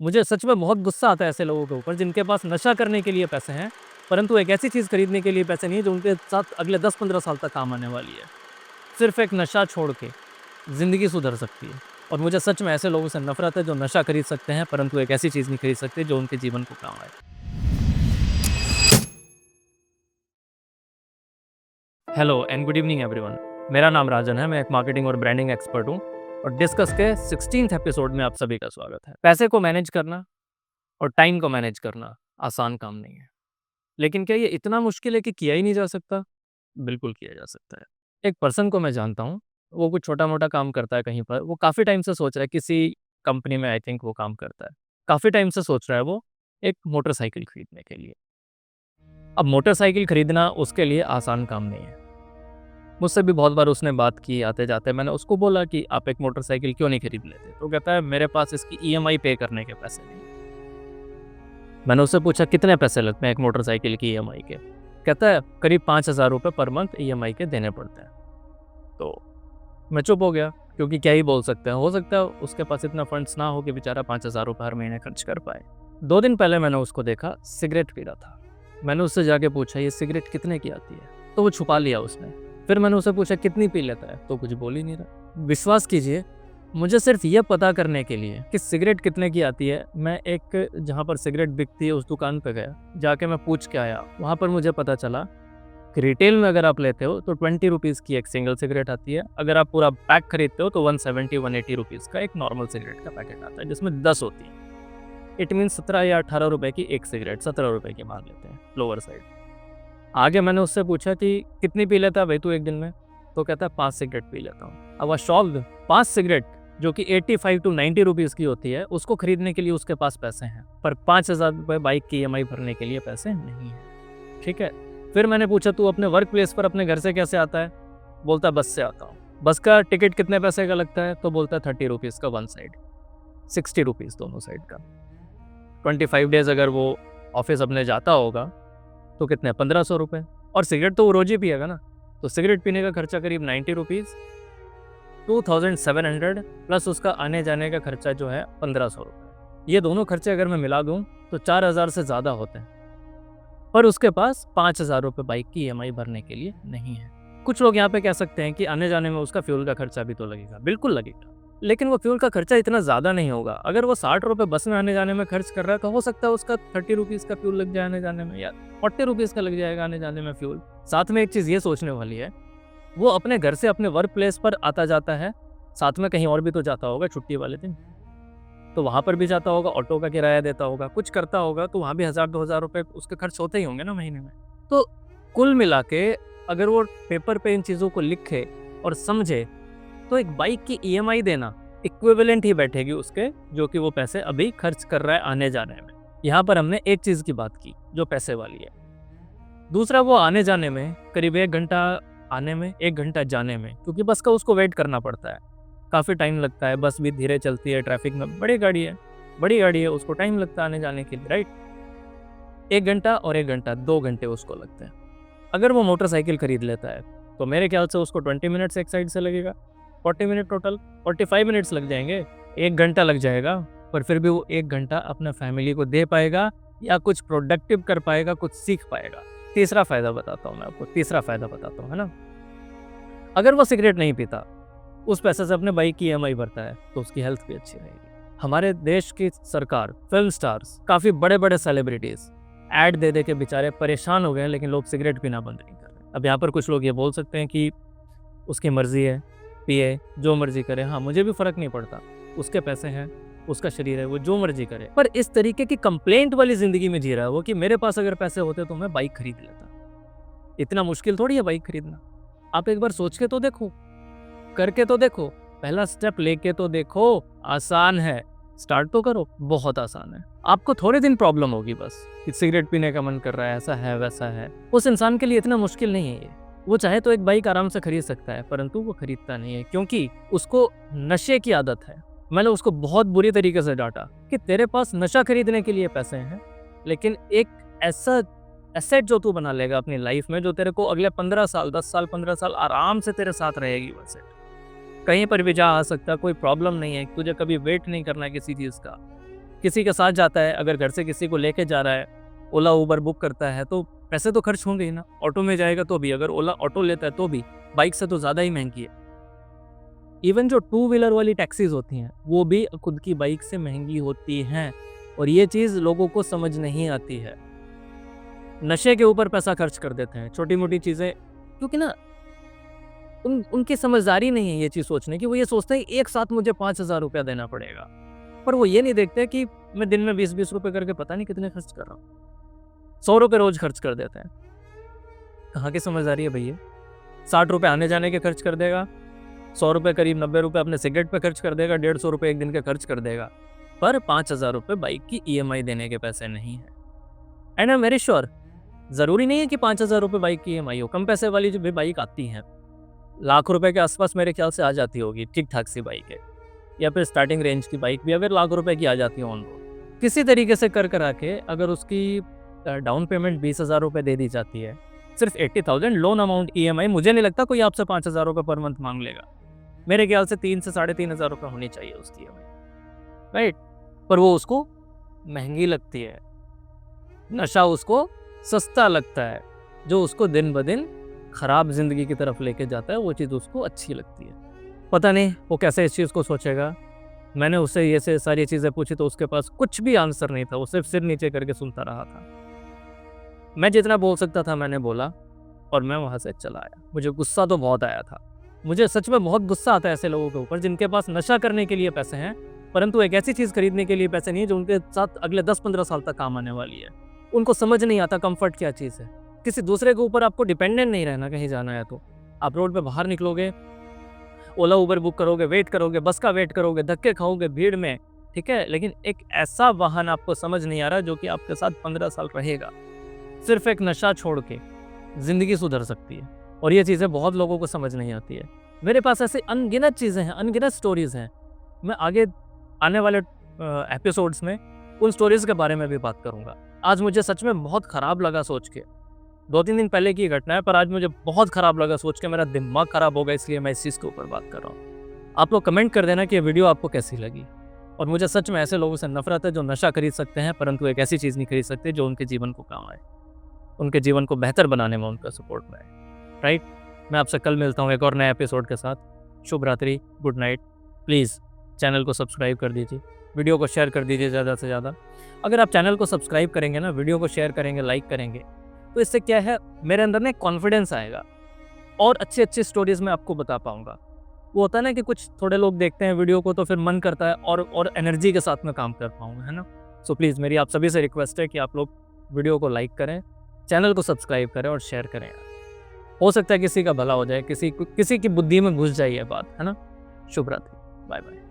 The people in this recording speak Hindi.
मुझे सच में बहुत गुस्सा आता है ऐसे लोगों के ऊपर जिनके पास नशा करने के लिए पैसे हैं, परंतु एक ऐसी चीज़ खरीदने के लिए पैसे नहीं है जो उनके साथ अगले 10-15 साल तक काम आने वाली है। सिर्फ़ एक नशा छोड़ के ज़िंदगी सुधर सकती है और मुझे सच में ऐसे लोगों से नफ़रत है जो नशा खरीद सकते हैं परंतु एक ऐसी चीज़ नहीं खरीद सकते जो उनके जीवन को काम आए। Hello and good evening everyone. मेरा नाम राजन है, मैं एक मार्केटिंग और ब्रांडिंग एक्सपर्ट हूँ और डिस्कस के 16th एपिसोड में आप सभी का स्वागत है। पैसे को मैनेज करना और टाइम को मैनेज करना आसान काम नहीं है, लेकिन क्या ये इतना मुश्किल है कि किया ही नहीं जा सकता? बिल्कुल किया जा सकता है। एक पर्सन को मैं जानता हूँ, वो कुछ छोटा-मोटा काम करता है कहीं पर, वो काफ़ी टाइम से सोच रहा है किसी कंपनी में आई थिंक वो काम करता है। काफ़ी टाइम से सोच रहा है वो एक मोटरसाइकिल खरीदने के लिए। अब मोटरसाइकिल खरीदना उसके लिए आसान काम नहीं है। मुझसे भी बहुत बार उसने बात की आते-जाते, मैंने उसको बोला कि आप एक मोटरसाइकिल क्यों नहीं खरीद लेते? तो कहता है मेरे पास इसकी ईएमआई पे करने के पैसे नहीं हैं। मैंने उससे पूछा कितने पैसे लगते हैं एक मोटरसाइकिल की ईएमआई के? कहता है करीब 5,000 रुपए पर मंथ ईएमआई के देने पड़ते हैं। तो मैं चुप हो गया क्योंकि क्या ही बोल सकते हैं, हो सकता है उसके पास इतना फंड्स ना हो कि बेचारा 5,000 रुपए हर महीने खर्च कर पाए। 2 दिन पहले मैंने उसको देखा सिगरेट पी रहा था। मैंने उससे जाके पूछा ये सिगरेट कितने की आती है? तो वो छुपा लिया उसने। फिर मैंने उससे पूछा कितनी पी लेता है? तो कुछ बोल ही नहीं रहा। विश्वास कीजिए, मुझे सिर्फ ये पता करने के लिए कि सिगरेट कितने की आती है, मैं एक जहाँ पर सिगरेट बिकती है उस दुकान पे गया, जाके मैं पूछ के आया। वहाँ पर मुझे पता चला कि रिटेल में अगर आप लेते हो तो 20 रुपीज़ की एक सिंगल सिगरेट आती है। अगर आप पूरा पैक खरीदते हो तो 170-180 रुपीज़ का एक नॉर्मल सिगरेट का पैकेट आता है जिसमें 10 होती है। इट मीन्स 17 या 18 रुपए की एक सिगरेट, 17 रुपए की मान लेते हैं लोअर साइड। आगे मैंने उससे पूछा कि कितनी पी लेता है भाई तू एक दिन में? तो कहता है 5 सिगरेट पी लेता हूँ। आई वाज़ शॉक्ड, 5 सिगरेट जो कि 85 टू 90 रुपीज़ की होती है, उसको खरीदने के लिए उसके पास पैसे हैं, पर 5,000 रुपए बाइक की ईएमआई भरने के लिए पैसे नहीं हैं। ठीक है? फिर मैंने पूछा तू अपने वर्क प्लेस पर अपने घर से कैसे आता है? बोलता है बस से आता हूँ। बस का टिकट कितने पैसे का लगता है? तो बोलता है 30 रुपीज़ का वन साइड, 60 रुपीज़ दोनों साइड का। 25 डेज़ अगर वो ऑफ़िस अपने जाता होगा तो कितने 1500 रुपए, और सिगरेट तो वो रोज़ ही पिएगा ना, तो सिगरेट पीने का खर्चा करीब 90 रुपीज़, 2700 प्लस उसका आने-जाने का खर्चा जो है 1500 रुपए। ये दोनों खर्चे अगर मैं मिला दूँ तो 4000 से ज़्यादा होते हैं, पर उसके पास 5000 रुपए बाइक की ईएमआई भरने के लिए नहीं है। कुछ लोग यहाँ पे कह सकते हैं कि आने-जाने में उसका फ्यूल का खर्चा भी तो लगेगा, बिल्कुल लगेगा। लेकिन वो फ्यूल का खर्चा इतना ज़्यादा नहीं होगा। अगर वो 60 रुपए बस में आने-जाने में खर्च कर रहा है तो हो सकता है उसका 30 रुपीज़ का फ्यूल लग जाए आने-जाने में, या 40 रुपीज़ का लग जाएगा आने-जाने में फ्यूल। साथ में एक चीज़ ये सोचने वाली है, वो अपने घर से अपने वर्क प्लेस पर आता-जाता है, साथ में कहीं और भी तो जाता होगा छुट्टी वाले दिन। तो वहाँ पर भी जाता होगा, ऑटो का किराया देता होगा, कुछ करता होगा, तो वहाँ भी 1000-2000 रुपए उसके खर्च होते ही होंगे ना महीने में। तो कुल मिला के अगर वो पेपर पे इन चीज़ों को लिखे और समझे, तो एक बाइक की ईएमआई देना इक्विवेलेंट ही बैठेगी उसके, जो कि वो पैसे अभी खर्च कर रहा है आने-जाने में। यहाँ पर हमने एक चीज़ की बात की, जो पैसे वाली है। दूसरा, वो आने-जाने में करीब 1 घंटा आने में, 1 घंटा जाने में, क्योंकि बस का उसको वेट करना पड़ता है। काफ़ी टाइम लगता है, बस भी धीरे चलती है, ट्रैफिक में बड़ी गाड़ी है, उसको टाइम लगता है आने-जाने के लिए, राइट? 1 घंटा और 1 घंटा, 2 घंटे उसको लगते हैं। अगर वो मोटरसाइकिल खरीद लेता है, तो मेरे ख्याल से उसको 20 मिनट्स एक साइड से लगेगा, 40 मिनट टोटल, 45 मिनट्स लग जाएँगे, 1 घंटा लग जाएगा, पर फिर भी वो 1 घंटा अपना फैमिली को दे पाएगा या कुछ प्रोडक्टिव कर पाएगा, कुछ सीख पाएगा। तीसरा फ़ायदा बताता हूँ मैं आपको, तीसरा फ़ायदा बताता हूँ, है ना? अगर वो सिगरेट नहीं पीता, उस पैसे से अपने बाइक की ईएमआई भरता है, तो उसकी हेल्थ भी अच्छी रहेगी। हमारे देश की सरकार, फ़िल्म स्टार्स, काफ़ी बड़े-बड़े सेलिब्रिटीज़ ऐड दे के बेचारे परेशान हो गए हैं, लेकिन लोग सिगरेट पीना बंद नहीं कर रहे। अब यहाँ पर कुछ लोग ये बोल सकते हैं कि उसकी मर्ज़ी है, पिए, जो मर्ज़ी करे। हाँ, मुझे भी फ़र्क नहीं पड़ता, उसके पैसे हैं, उसका शरीर है, वो जो मर्ज़ी करे। पर इस तरीके की कंप्लेंट वाली ज़िंदगी में जी रहा है वो कि मेरे पास अगर पैसे होते तो मैं बाइक खरीद लेता। इतना मुश्किल थोड़ी है बाइक खरीदना। आप एक बार सोच के तो देखो, करके तो देखो, पहला स्टेप लेके तो देखो, आसान है, स्टार्ट तो करो, बहुत आसान है। आपको थोड़े दिन प्रॉब्लम होगी बस, कि सिगरेट पीने का मन कर रहा है, ऐसा है, वैसा है। उस इंसान के लिए इतना मुश्किल नहीं है ये। वो चाहे तो एक बाइक आराम से खरीद सकता है, परंतु वो खरीदता नहीं है क्योंकि उसको नशे की आदत है। मैंने उसको बहुत बुरी तरीके से डांटा कि तेरे पास नशा खरीदने के लिए पैसे हैं, लेकिन एक ऐसा एसेट जो तू बना लेगा अपनी लाइफ में, जो तेरे को अगले 15 साल, 10 साल, 15 साल आराम से तेरे साथ रहेगी वो एसेट। कहीं पर भी जा आ सकता, कोई प्रॉब्लम नहीं है, तुझे कभी वेट नहीं करना है किसी चीज़ का। किसी के साथ जाता है, अगर घर से किसी को लेके जा रहा है, ओला उबर बुक करता है तो पैसे तो खर्च होंगे ही ना। ऑटो में जाएगा तो भी, अगर ओला ऑटो लेता है तो भी बाइक से तो ज़्यादा ही महंगी है। इवन जो टू व्हीलर वाली टैक्सीज होती हैं वो भी खुद की बाइक से महंगी होती हैं, और ये चीज़ लोगों को समझ नहीं आती है। नशे के ऊपर पैसा खर्च कर देते हैं, छोटी मोटी चीज़ें, क्योंकि ना उनकी समझदारी नहीं है ये चीज़ सोचने की। वो ये सोचते हैं एक साथ मुझे 5,000 रुपया देना पड़ेगा, पर वो ये नहीं देखते कि मैं दिन में 20-20 रुपये करके पता नहीं कितने खर्च कर रहा हूँ। 100 रुपये रोज खर्च कर देते हैं। कहाँ की समझदारी है भैया? 60 रुपये आने जाने के खर्च कर देगा, 100 रुपये करीब 90 रुपये अपने सिगरेट पे खर्च कर देगा, 150 रुपये एक दिन के खर्च कर देगा, पर 5,000 रुपये बाइक की EMI देने के पैसे नहीं है। And I am very sure, ज़रूरी नहीं है कि 5,000 रुपये बाइक की EMI हो। कम पैसे वाली जो भी बाइक आती हैं, लाख रुपए के आसपास मेरे ख्याल से आ जाती होगी, ठीक ठाक सी बाइक है, या फिर स्टार्टिंग रेंज की बाइक भी अगर लाख रुपए की आ जाती है ऑन रोड, किसी तरीके से कर करा के अगर उसकी डाउन पेमेंट 20,000 रुपये दे दी जाती है, सिर्फ 80,000 लोन अमाउंट EMI, मुझे नहीं लगता कोई आपसे 5,000 रुपये पर मंथ मांग लेगा। मेरे ख्याल से 3 से 3,500 रुपये होनी चाहिए उसकी EMI, राइट? पर वो उसको महंगी लगती है, नशा उसको सस्ता लगता है, जो उसको दिन ब दिन ख़राब ज़िंदगी की तरफ लेके जाता है, वो चीज़ उसको अच्छी लगती है। पता नहीं वो कैसे इस चीज़ को सोचेगा। मैंने उससे ये से सारी चीज़ें पूछी तो उसके पास कुछ भी आंसर नहीं था, वो सिर्फ सिर नीचे करके सुनता रहा था। मैं जितना बोल सकता था मैंने बोला, और मैं वहाँ से चला आया। मुझे गुस्सा तो बहुत आया था। मुझे सच में बहुत गुस्सा आता है ऐसे लोगों के ऊपर जिनके पास नशा करने के लिए पैसे हैं, परंतु एक ऐसी चीज़ खरीदने के लिए पैसे नहीं है जो उनके साथ अगले 10-15 साल तक काम आने वाली है। उनको समझ नहीं आता कंफर्ट क्या चीज़ है। किसी दूसरे के ऊपर आपको डिपेंडेंट नहीं रहना, कहीं जाना है तो आप रोड पे बाहर निकलोगे, ओला उबर बुक करोगे, वेट करोगे, बस का वेट करोगे, धक्के खाओगे भीड़ में, ठीक है, लेकिन एक ऐसा वाहन आपको समझ नहीं आ रहा जो कि आपके साथ 15 साल रहेगा। सिर्फ एक नशा छोड़ के ज़िंदगी सुधर सकती है, और ये चीज़ें बहुत लोगों को समझ नहीं आती है। मेरे पास ऐसे अनगिनत चीज़ें हैं, अनगिनत स्टोरीज़ हैं। मैं आगे आने वाले एपिसोड्स में उन स्टोरीज़ के बारे में भी बात करूँगा। आज मुझे सच में बहुत ख़राब लगा सोच के, 2-3 दिन पहले की घटना है, पर आज मुझे बहुत ख़राब लगा सोच के, मेरा दिमाग ख़राब हो गया, इसलिए मैं इस चीज़ के ऊपर बात कर रहा हूँ। आप लोग कमेंट कर देना कि ये वीडियो आपको कैसी लगी, और मुझे सच में ऐसे लोगों से नफरत है जो नशा खरीद सकते हैं परंतु एक ऐसी चीज़ नहीं खरीद सकते जो उनके जीवन को काम आए, उनके जीवन को बेहतर बनाने में उनका सपोर्ट में आए, राइट? मैं आपसे कल मिलता हूँ एक और नए एपिसोड के साथ। शुभ रात्रि, गुड नाइट। प्लीज़ चैनल को सब्सक्राइब कर दीजिए, वीडियो को शेयर कर दीजिए ज़्यादा से ज़्यादा। अगर आप चैनल को सब्सक्राइब करेंगे ना, वीडियो को शेयर करेंगे, लाइक करेंगे, तो इससे क्या है, मेरे अंदर ना कॉन्फिडेंस आएगा और अच्छी स्टोरीज़ मैं आपको बता पाऊँगा। वो होता है ना कि कुछ थोड़े लोग देखते हैं वीडियो को तो फिर मन करता है और एनर्जी के साथ में काम कर पाऊँगा, है ना? सो प्लीज़ मेरी आप सभी से रिक्वेस्ट है कि आप लोग वीडियो को लाइक करें, चैनल को सब्सक्राइब करें और शेयर करें। हो सकता है किसी का भला हो जाए, किसी की बुद्धि में घुस जाए ये बात, है ना? शुभ रात्रि, बाय बाय।